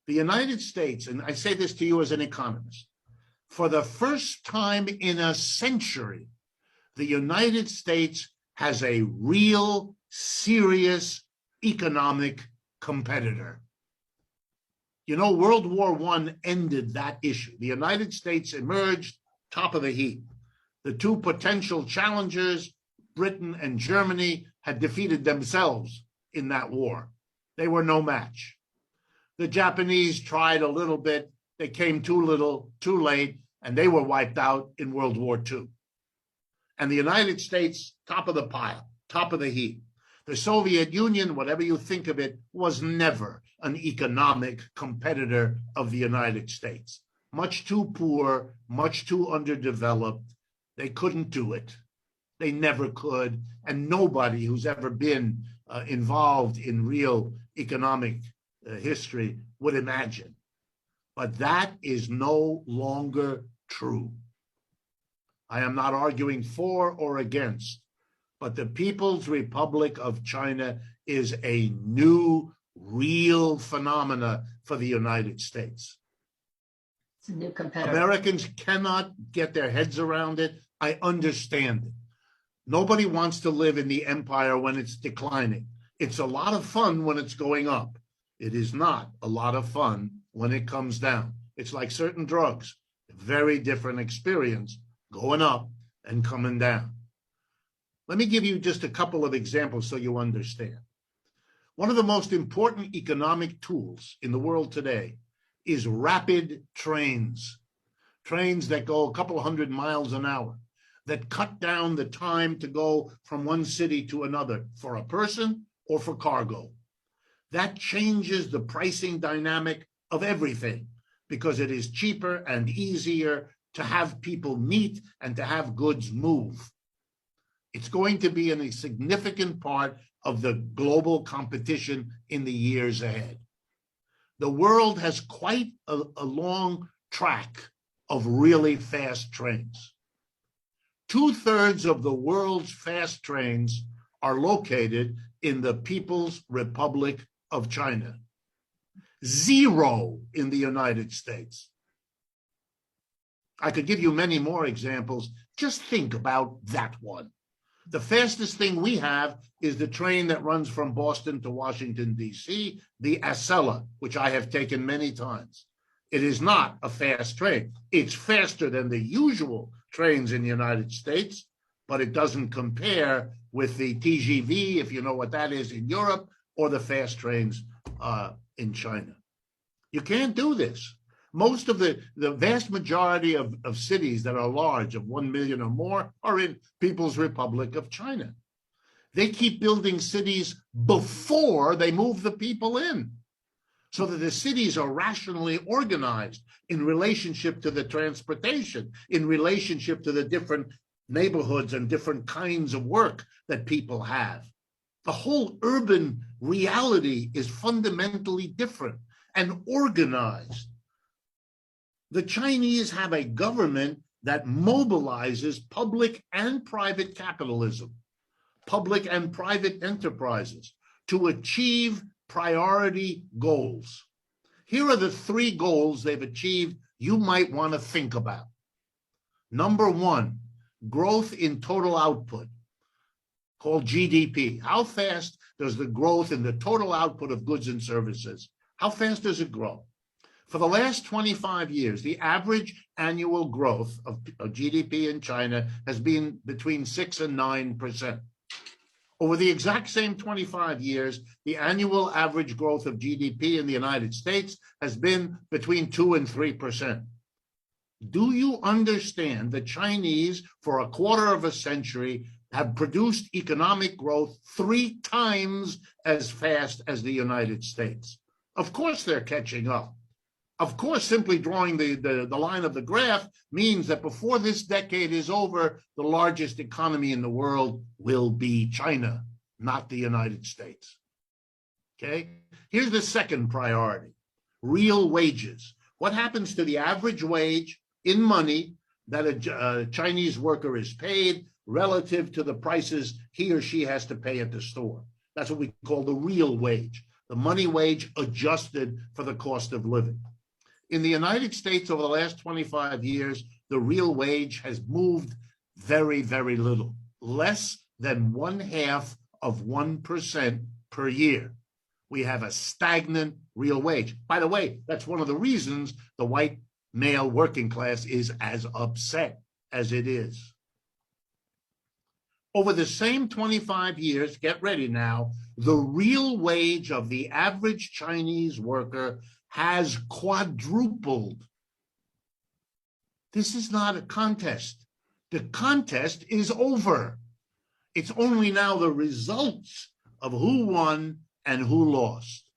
The United States, and I say this to you as an economist, for the first time in a century, the United States has a real, serious economic competitor. You know, World War I ended that issue. The United States emerged top of the heap. The two potential challengers, Britain and Germany, had defeated themselves in that war. They were no match. The Japanese tried a little bit. They came too little, too late, and they were wiped out in World War II. And the United States, top of the pile, top of the heap. The Soviet Union, whatever you think of it, was never an economic competitor of the United States. Much too poor, much too underdeveloped. They couldn't do it. They never could. And nobody who's ever been involved in real economic history would imagine. But that is no longer true. I am not arguing for or against, but the People's Republic of China is a new, real phenomena for the United States. It's a new competitor. Americans cannot get their heads around it. I understand it. Nobody wants to live in the empire when it's declining. It's a lot of fun when it's going up. It is not a lot of fun when it comes down. It's like certain drugs, a very different experience going up and coming down. Let me give you just a couple of examples so you understand. One of the most important economic tools in the world today is rapid trains. Trains that go a couple hundred miles an hour, that cut down the time to go from one city to another for a person or for cargo. That changes the pricing dynamic of everything because it is cheaper and easier to have people meet and to have goods move. It's going to be a significant part of the global competition in the years ahead. The world has quite a long track of really fast trains. 2/3 of the world's fast trains are located in the People's Republic of China. 0 in the United States. I could give you many more examples. Just think about that one. The fastest thing we have is the train that runs from Boston to Washington, D.C., the Acela, which I have taken many times. It is not a fast train. It's faster than the usual trains in the United States, but it doesn't compare with the TGV, if you know what that is, in Europe, or the fast trains in China. You can't do this. Most of the vast majority of cities that are large, of 1 million or more, are in People's Republic of China. They keep building cities before they move the people in, so that the cities are rationally organized in relationship to the transportation, in relationship to the different neighborhoods and different kinds of work that people have. The whole urban reality is fundamentally different and organized. The Chinese have a government that mobilizes public and private capitalism, public and private enterprises to achieve priority goals. Here are the 3 goals they've achieved you might want to think about. Number 1, growth in total output, called GDP. How fast does the growth in the total output of goods and services, how fast does it grow? For the last 25 years, the average annual growth of GDP in China has been between 6 and 9%. Over the exact same 25 years, the annual average growth of GDP in the United States has been between 2 and 3%. Do you understand the Chinese, for a quarter of a century, have produced economic growth 3 times as fast as the United States? Of course they're catching up. Of course, simply drawing the line of the graph means that before this decade is over, the largest economy in the world will be China, not the United States. Okay? Here's the second priority, real wages. What happens to the average wage in money that a Chinese worker is paid relative to the prices he or she has to pay at the store? That's what we call the real wage. the money wage adjusted for the cost of living. In the United States, over the last 25 years, the real wage has moved very, very little, less than 0.5% per year. We have a stagnant real wage. By the way, that's one of the reasons the white male working class is as upset as it is. Over the same 25 years, get ready now, the real wage of the average Chinese worker has quadrupled. This is not a contest. The contest is over. It's only now the results of who won and who lost.